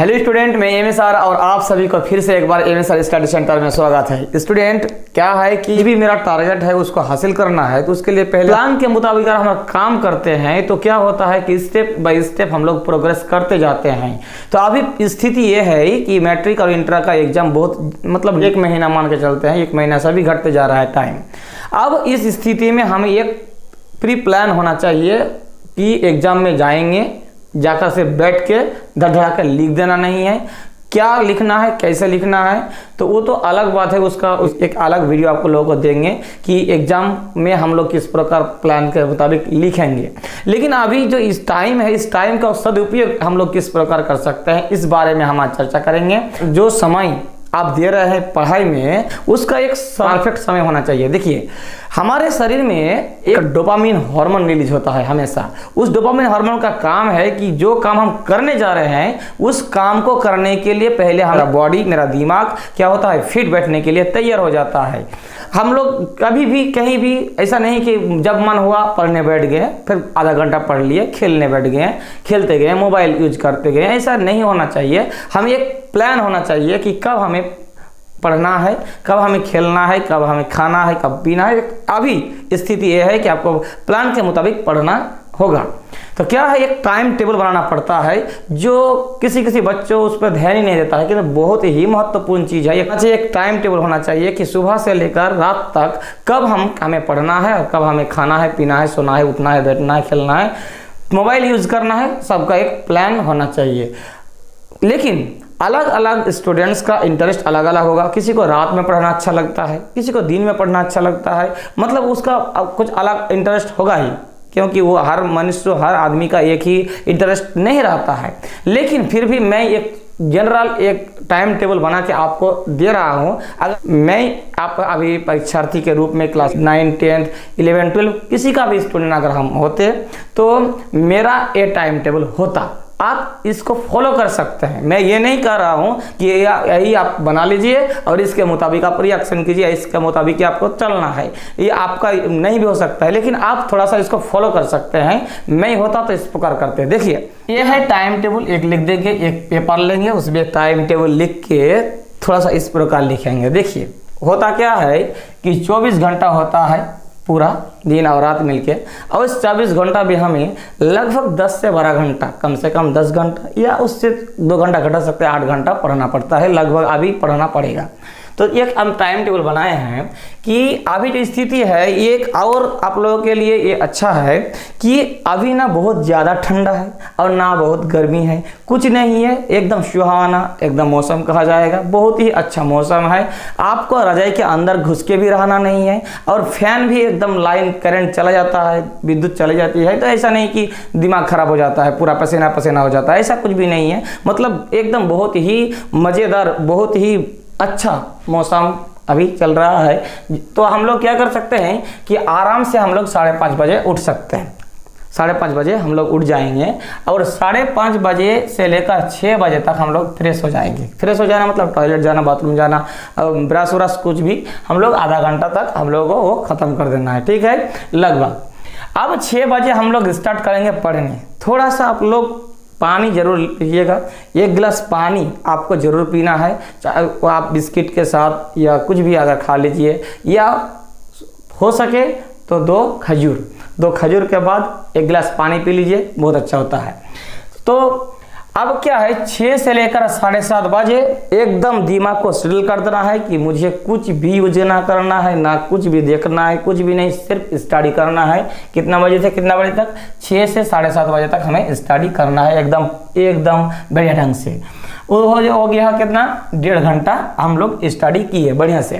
Hello student, मैं MSR और आप सभी को फिर से एक बार एमएसआर स्टडी सेंटर में स्वागत है। स्टूडेंट, क्या है कि भी मेरा टारगेट है उसको हासिल करना है, तो उसके लिए पहले प्लान के मुताबिक अगर हम काम करते हैं तो क्या होता है कि स्टेप बाय स्टेप हम लोग प्रोग्रेस करते जाते हैं। तो अभी स्थिति ये है कि मैट्रिक और इंटर का एग्जाम बहुत मतलब 1 महीना मान के चलते हैं, 1 महीना से भी घटते जा रहा है टाइम। अब इस स्थिति में हमें एक प्री प्लान होना चाहिए कि एग्जाम में जाएंगे, जाकर से बैठ के धड़धड़ा कर लिख देना नहीं है। क्या लिखना है, कैसे लिखना है, तो वो तो अलग बात है, उसका एक अलग वीडियो आपको लोगों को देंगे कि एग्जाम में हम लोग किस प्रकार प्लान के मुताबिक लिखेंगे। लेकिन अभी जो इस टाइम है, इस टाइम का सदुपयोग हम लोग किस प्रकार कर सकते हैं, इस बारे में हम आज चर्चा करेंगे। जो समय आप दे रहे हैं पढ़ाई में, उसका एक परफेक्ट समय होना चाहिए। देखिए, हमारे शरीर में एक डोपामिन हार्मोन रिलीज होता है हमेशा। उस डोपामिन हार्मोन का काम है कि जो काम हम करने जा रहे हैं उस काम को करने के लिए पहले हमारा बॉडी, मेरा दिमाग क्या होता है, फिट बैठने के लिए तैयार हो जाता है। हम लोग कभी भी कहीं भी ऐसा नहीं कि जब मन हुआ पढ़ने बैठ गए, फिर आधा घंटा पढ़ लिए, खेलने बैठ गए, खेलते गए, मोबाइल यूज करते गए, ऐसा नहीं होना चाहिए। हमें एक प्लान होना चाहिए कि कब हमें पढ़ना है, कब हमें खेलना है, कब हमें खाना है, कब पीना है। अभी स्थिति यह है कि आपको प्लान के मुताबिक पढ़ना होगा। तो क्या है, एक टाइम टेबल बनाना पड़ता है, जो किसी बच्चों उस पर ध्यान ही नहीं देता है, कि बहुत ही महत्वपूर्ण चीज़ है। एक टाइम टेबल होना चाहिए कि सुबह से लेकर रात तक कब हमें पढ़ना है और कब हमें खाना है, पीना है, सोना है, उठना है, बैठना है, खेलना है, मोबाइल यूज करना है, सबका एक प्लान होना चाहिए। लेकिन अलग अलग स्टूडेंट्स का इंटरेस्ट अलग अलग होगा। किसी को रात में पढ़ना अच्छा लगता है, किसी को दिन में पढ़ना अच्छा लगता है, मतलब उसका कुछ अलग इंटरेस्ट होगा ही, क्योंकि वो हर मनुष्य, हर आदमी का एक ही इंटरेस्ट नहीं रहता है। लेकिन फिर भी मैं एक जनरल एक टाइम टेबल बना के आपको दे रहा हूँ। अगर मैं आप अभी परीक्षार्थी के रूप में क्लास 9, 10, 11, 12 किसी का भी स्टूडेंट अगर हम होते तो मेरा ये टाइम टेबल होता। आप इसको फॉलो कर सकते हैं। मैं ये नहीं कह रहा हूँ कि यही आप बना लीजिए और इसके मुताबिक आप रिएक्शन कीजिए, इसके मुताबिक आपको चलना है, ये आपका नहीं भी हो सकता है, लेकिन आप थोड़ा सा इसको फॉलो कर सकते हैं। मैं होता तो इस प्रकार करते। देखिए, ये है टाइम टेबल, एक लिख देंगे, एक पेपर लेंगे, उसमें टाइम टेबल लिख के थोड़ा सा इस प्रकार लिखेंगे। देखिए, होता क्या है कि 24 घंटा होता है, पूरा दिन और रात मिलके, और इस 24 घंटा भी हमें लगभग 10 से 12 घंटा, कम से कम 10 घंटा या उससे 2 घंटा घटा सकते हैं, 8 घंटा पढ़ना पड़ता है, लगभग अभी पढ़ना पड़ेगा। तो एक हम टाइम टेबल बनाए हैं कि अभी जो स्थिति है, एक और आप लोगों के लिए ये अच्छा है कि अभी ना बहुत ज़्यादा ठंडा है और ना बहुत गर्मी है, कुछ नहीं है, एकदम सुहाना एकदम मौसम कहा जाएगा, बहुत ही अच्छा मौसम है। आपको रजाई के अंदर घुस के भी रहना नहीं है, और फैन भी एकदम लाइन करंट चला जाता है, विद्युत चली जाती है, तो ऐसा नहीं कि दिमाग खराब हो जाता है, पूरा पसीना पसीना हो जाता है, ऐसा कुछ भी नहीं है। मतलब एकदम बहुत ही मज़ेदार, बहुत ही अच्छा मौसम अभी चल रहा है। तो हम लोग क्या कर सकते हैं कि आराम से हम लोग 5:30 बजे उठ सकते हैं। 5:30 बजे हम लोग उठ जाएंगे और 5:30 बजे से लेकर 6 बजे तक हम लोग फ्रेश हो जाएंगे। फ्रेश हो जाना मतलब टॉयलेट जाना, बाथरूम जाना, ब्रश व्रश कुछ भी हम लोग आधा घंटा तक हम लोगों को वो ख़त्म कर देना है, ठीक है, लगभग। अब 6 बजे हम लोग स्टार्ट करेंगे पढ़ने। थोड़ा सा आप लोग पानी जरूर लीजिएगा, 1 गिलास पानी आपको जरूर पीना है, चाहे वो आप बिस्किट के साथ या कुछ भी अगर खा लीजिए, या हो सके तो 2 खजूर के बाद 1 गिलास पानी पी लीजिए, बहुत अच्छा होता है। तो अब क्या है, 6 से लेकर 7:30 बजे एकदम दिमाग को सेटल कर देना है कि मुझे कुछ भी यूज ना करना है, ना कुछ भी देखना है, कुछ भी नहीं, सिर्फ स्टडी करना है। कितना बजे से कितना बजे तक? 6 से 7:30 बजे तक हमें स्टडी करना है, एकदम बढ़िया ढंग से। वो हो गया कितना, 1.5 घंटा हम लोग स्टडी किए बढ़िया से।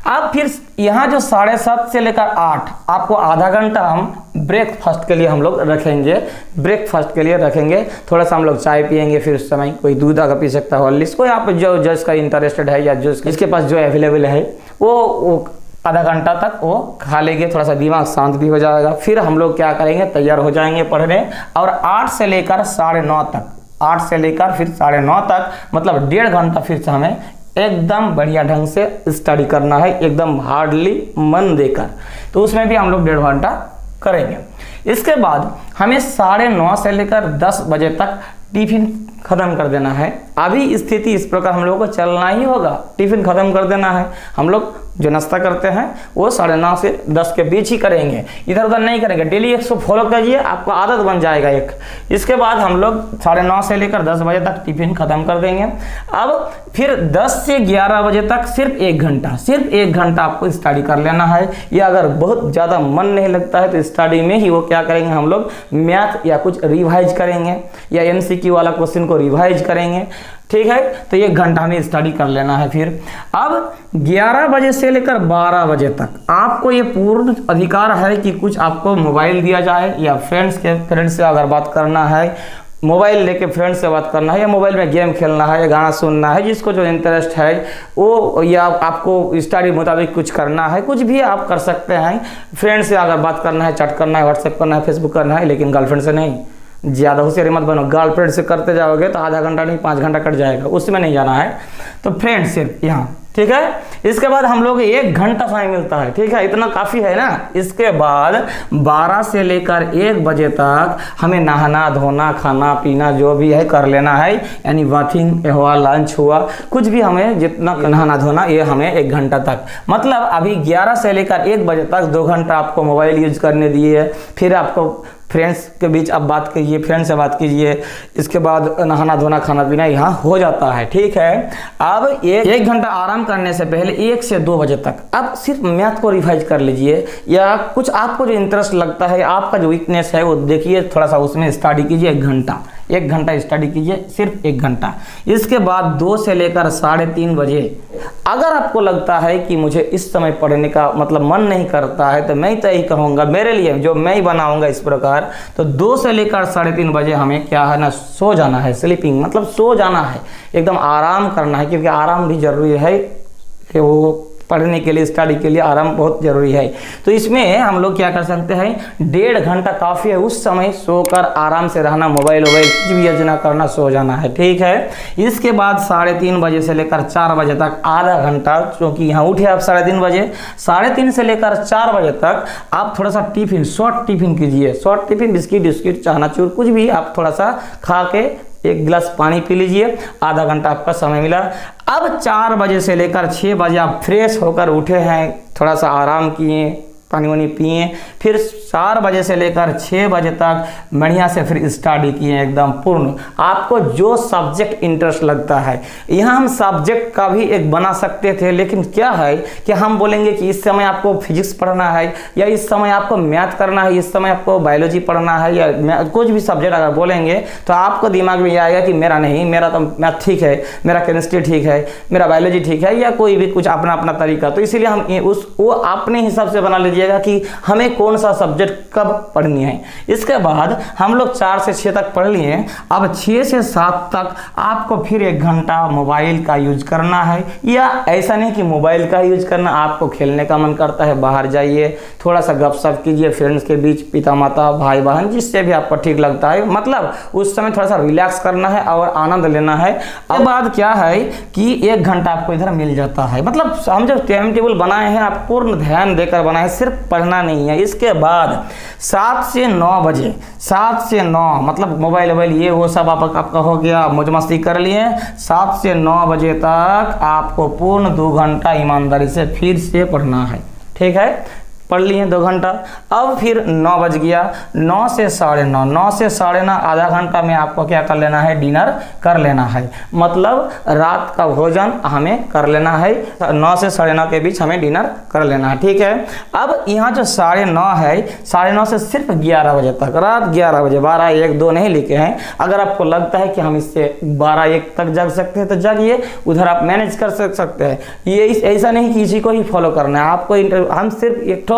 अब फिर यहाँ जो 7:30 से लेकर 8 आपको आधा घंटा हम ब्रेकफास्ट के लिए हम लोग रखेंगे। ब्रेकफास्ट के लिए रखेंगे, थोड़ा सा हम लोग चाय पियेंगे, फिर उस समय कोई दूध अगर पी सकता है, हॉर्लिक्स, कोई आप जो जिसका इंटरेस्टेड है या जो जिसके पास जो अवेलेबल है वो आधा घंटा तक वो खा लेंगे, थोड़ा सा दिमाग शांत भी हो जाएगा। फिर हम लोग क्या करेंगे, तैयार हो जाएंगे पढ़ने, और 8 से लेकर 9:30 तक, 8 से लेकर फिर 9:30 तक, मतलब 1.5 घंटा फिर से हमें एकदम बढ़िया ढंग से स्टडी करना है, एकदम हार्डली मन देकर। तो उसमें भी हम लोग 1.5 घंटा करेंगे। इसके बाद हमें 9:30 से लेकर 10 बजे तक टिफिन खत्म कर देना है। अभी स्थिति इस प्रकार हम लोगों को चलना ही होगा, टिफिन खत्म कर देना है। हम लोग जो नाश्ता करते हैं वो 9:30 से 10 के बीच ही करेंगे, इधर उधर नहीं करेंगे। डेली इसको फॉलो करिए, आपको आदत बन जाएगा एक। इसके बाद हम लोग 9:30 से लेकर 10 बजे तक टिफिन खत्म कर देंगे। अब फिर 10 से 11 बजे तक सिर्फ 1 घंटा आपको स्टडी कर लेना है। या अगर बहुत ज़्यादा मन नहीं लगता है तो स्टडी में ही वो क्या करेंगे, हम लोग मैथ या कुछ रिवाइज करेंगे या MCQ वाला क्वेश्चन को रिवाइज करेंगे। ठीक है, तो 1 घंटा हमें स्टडी कर लेना है। फिर अब 11 बजे से लेकर 12 बजे तक आपको ये पूर्ण अधिकार है कि कुछ आपको मोबाइल दिया जाए या फ्रेंड से अगर बात करना है, मोबाइल लेके फ्रेंड से बात करना है, या मोबाइल में गेम खेलना है या गाना सुनना है, जिसको जो इंटरेस्ट है वो, या आपको स्टडी मुताबिक कुछ करना है, कुछ भी आप कर सकते हैं। फ्रेंड से अगर बात करना है, चैट करना है, व्हाट्सएप करना है, फेसबुक करना है, लेकिन गर्लफ्रेंड से नहीं। ज़्यादा होशियारी मत बनो, गर्लफ्रेंड से करते जाओगे तो आधा घंटा नहीं 5 घंटा कट जाएगा, उसमें नहीं जाना है। तो फ्रेंड सिर्फ यहाँ, ठीक है। इसके बाद हम लोग 1 घंटा समय मिलता है, ठीक है, इतना काफ़ी है ना। इसके बाद 12 से लेकर 1 बजे तक हमें नहाना धोना खाना पीना जो भी है कर लेना है, यानी बाथिंग हुआ, लंच हुआ, कुछ भी हमें जितना नहाना धोना, ये हमें 1 घंटा तक। मतलब अभी 11 से लेकर 1 बजे तक 2 घंटा आपको मोबाइल यूज करने दिए है। फिर आपको फ्रेंड्स के बीच आप बात कीजिए, फ्रेंड से बात कीजिए। इसके बाद नहाना धोना खाना पीना यहाँ हो जाता है, ठीक है। अब 1 घंटा आराम करने से पहले 1 से 2 बजे तक अब सिर्फ मैथ को रिवाइज कर लीजिए, या कुछ आपको जो इंटरेस्ट लगता है, आपका जो वीकनेस है वो देखिए, थोड़ा सा उसमें स्टडी कीजिए। 1 घंटा स्टडी कीजिए, सिर्फ 1 घंटा। इसके बाद 2 से लेकर 3:30 बजे अगर आपको लगता है कि मुझे इस समय पढ़ने का मतलब मन नहीं करता है, तो मैं तो यही कहूँगा, मेरे लिए जो मैं ही बनाऊँगा इस प्रकार, तो 2 से लेकर 3:30 बजे हमें क्या है ना, सो जाना है। स्लीपिंग मतलब सो जाना है, एकदम आराम करना है, क्योंकि आराम भी जरूरी है। वो पढ़ने के लिए, स्टडी के लिए आराम बहुत जरूरी है। तो इसमें हम लोग क्या कर सकते हैं, 1.5 घंटा काफ़ी है। उस समय सोकर आराम से रहना, मोबाइल कुछ भी यूज ना करना, सो जाना है, ठीक है। इसके बाद 3:30 बजे से लेकर 4 बजे तक आधा घंटा, क्योंकि यहाँ उठे आप 3:30 बजे, 3:30 से लेकर 4 बजे तक आप थोड़ा सा टिफिन, शॉर्ट टिफिन कीजिए। शॉर्ट टिफिन बिस्किट चनाचूर कुछ भी आप थोड़ा सा खा के 1 गिलास पानी पी लीजिए। आधा घंटा आपका समय मिला। अब 4 बजे से लेकर 6 बजे आप फ्रेश होकर उठे हैं, थोड़ा सा आराम किए, पानी वानी पिए। फिर 4 बजे से लेकर 6 बजे तक बढ़िया से फिर स्टडी किए एकदम पूर्ण। आपको जो सब्जेक्ट इंटरेस्ट लगता है, यहाँ हम सब्जेक्ट का भी एक बना सकते थे, लेकिन क्या है कि हम बोलेंगे कि इस समय आपको फिजिक्स पढ़ना है, या इस समय आपको मैथ करना है, इस समय आपको बायोलॉजी पढ़ना है, या कुछ भी सब्जेक्ट अगर बोलेंगे तो आपको दिमाग में आएगा कि मेरा नहीं, मेरा तो मैथ ठीक है, मेरा केमिस्ट्री ठीक है, मेरा बायोलॉजी ठीक है, या कोई भी कुछ अपना अपना तरीका। तो इसीलिए हम वो अपने हिसाब से बना लीजिए कि हमें कौन सा सब्जेक्ट कब पढ़नी है। इसके बाद हम लोग 4 से 6 तक पढ़ लिए। अब 6 से 7 तक आपको फिर 1 घंटा मोबाइल का यूज करना है, या ऐसा नहीं कि मोबाइल का यूज करना, आपको खेलने का मन करता है, बाहर जाइए, थोड़ा सा गपशप कीजिए फ्रेंड्स के बीच, पिता माता भाई बहन जिससे भी आपको ठीक लगता है। मतलब उस समय थोड़ा सा रिलैक्स करना है और आनंद लेना है। अब बाद क्या है कि 1 घंटा आपको इधर मिल जाता है। मतलब हम जो टाइम टेबल बनाए हैं, आप पूर्ण ध्यान देकर बनाए, सिर्फ पढ़ना नहीं है। इसके बाद 7 से 9 बजे, 7 से 9 मतलब मोबाइल ये वो सब आपका हो गया, मौज मस्ती कर लिए। 7 से 9 बजे तक आपको पूर्ण 2 घंटा ईमानदारी से फिर से पढ़ना है, ठीक है। पढ़ लिए 2 घंटा। अब फिर 9 बज गया, 9 से 9:30, 9 से 9:30 आधा घंटा में आपको क्या कर लेना है, डिनर कर लेना है। मतलब रात का भोजन हमें कर लेना है, 9 से 9:30 के बीच हमें डिनर कर लेना है, ठीक है। अब यहाँ जो 9:30 है, 9:30 से सिर्फ 11 बजे तक, रात 11 बजे, 12, 1, 2 नहीं लिखे हैं। अगर आपको लगता है कि हम इससे 12, 1 तक जग सकते हैं तो जागिए, उधर आप मैनेज कर सकते हैं। ये ऐसा नहीं कि इसी को ही फॉलो करना है आपको। हम सिर्फ एक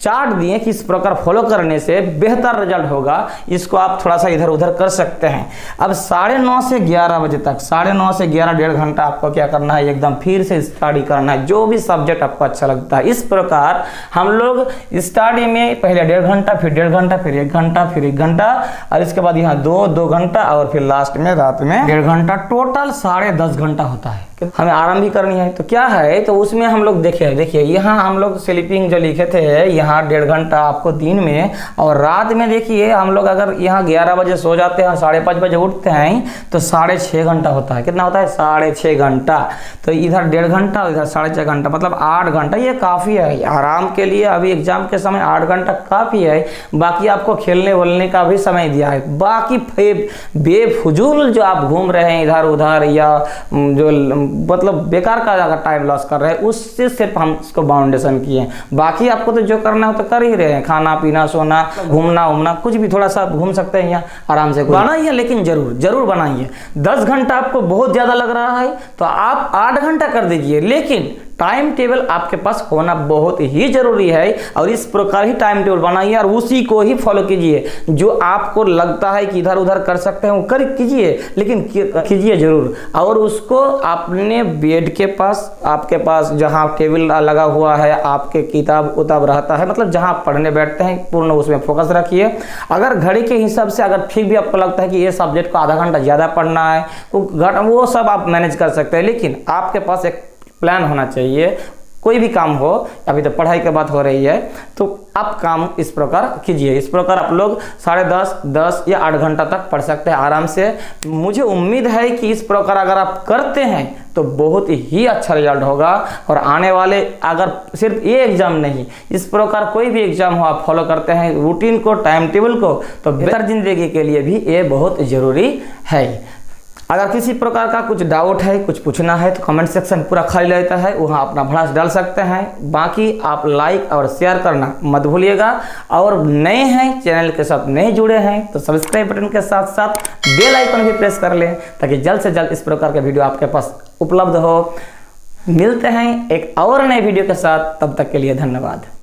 चार्ट दिए कि इस प्रकार फॉलो करने से बेहतर रिजल्ट होगा, इसको आप थोड़ा सा इधर उधर कर सकते हैं। अब 9:30 से 11 बजे तक, 9:30 से 11, 1.5 घंटा आपको क्या करना है, एकदम फिर से स्टडी करना है, जो भी सब्जेक्ट आपको अच्छा लगता है। इस प्रकार हम लोग स्टडी में पहले 1.5 घंटा, फिर 1.5 घंटा, फिर 1 घंटा, फिर 1 घंटा, और इसके बाद यहाँ 2 घंटा, और फिर लास्ट में रात में 1.5 घंटा, टोटल 10.5 घंटा होता है। हमें आराम भी करनी है, तो क्या है, तो उसमें हम लोग देखिए यहाँ हम लोग स्लीपिंग जो लिखे थे, यहाँ यहाँ 1.5 घंटा आपको दिन में, और रात में देखिए हम लोग अगर यहाँ 11 बजे सो जाते हैं, 5:30 बजे उठते हैं, तो 6.5 घंटा होता है। कितना होता है? 6.5 घंटा। तो इधर 1.5 घंटा, इधर 6.5 घंटा, मतलब 8 घंटा। ये काफ़ी है आराम के लिए। अभी एग्जाम के समय 8 घंटा काफ़ी है। बाकी आपको खेलने वोलने का भी समय दिया है। बाकी बेफजूल जो आप घूम रहे हैं इधर उधर, या जो मतलब बेकार का अगर टाइम लॉस कर रहे हैं, उससे सिर्फ हम इसको बाउंडेशन किए हैं। बाकी आपको तो जो करना है तो कर ही रहे हैं, खाना पीना सोना घूमना उमना, कुछ भी थोड़ा सा घूम सकते हैं यहाँ आराम से। बनाइए, लेकिन जरूर बनाइए। 10 घंटा आपको बहुत ज़्यादा लग रहा है तो आप 8 घंटा कर दीजिए, लेकिन टाइम टेबल आपके पास होना बहुत ही जरूरी है। और इस प्रकार ही टाइम टेबल बनाइए और उसी को ही फॉलो कीजिए। जो आपको लगता है कि इधर उधर कर सकते हैं वो कर कीजिए, लेकिन कीजिए जरूर। और उसको अपने बेड के पास, आपके पास जहां टेबल लगा हुआ है, आपके किताब उताब रहता है, मतलब जहां पढ़ने बैठते हैं, पूर्ण उसमें फोकस रखिए। अगर घड़ी के हिसाब से अगर फिर भी आपको लगता है कि ये सब्जेक्ट को आधा घंटा ज़्यादा पढ़ना है, वो सब आप मैनेज कर सकते हैं, लेकिन आपके पास एक प्लान होना चाहिए। कोई भी काम हो, अभी तो पढ़ाई की बात हो रही है, तो आप काम इस प्रकार कीजिए। इस प्रकार आप लोग 10:30, 10 या 8 घंटा तक पढ़ सकते हैं आराम से। मुझे उम्मीद है कि इस प्रकार अगर आप करते हैं तो बहुत ही अच्छा रिजल्ट होगा। और आने वाले, अगर सिर्फ ये एग्जाम नहीं, इस प्रकार कोई भी एग्जाम हो आप फॉलो करते हैं रूटीन को, टाइम टेबल को, तो बेहतर जिंदगी के लिए भी ये बहुत ज़रूरी है। अगर किसी प्रकार का कुछ डाउट है, कुछ पूछना है, तो कमेंट सेक्शन पूरा खाली रहता है, वहाँ अपना भड़ास डाल सकते हैं। बाकी आप लाइक और शेयर करना मत भूलिएगा। और नए हैं, चैनल के साथ नए जुड़े हैं, तो सब्सक्राइब बटन के साथ साथ बेल आइकन भी प्रेस कर लें, ताकि जल्द से जल्द इस प्रकार के वीडियो आपके पास उपलब्ध हो। मिलते हैं एक और नए वीडियो के साथ, तब तक के लिए धन्यवाद।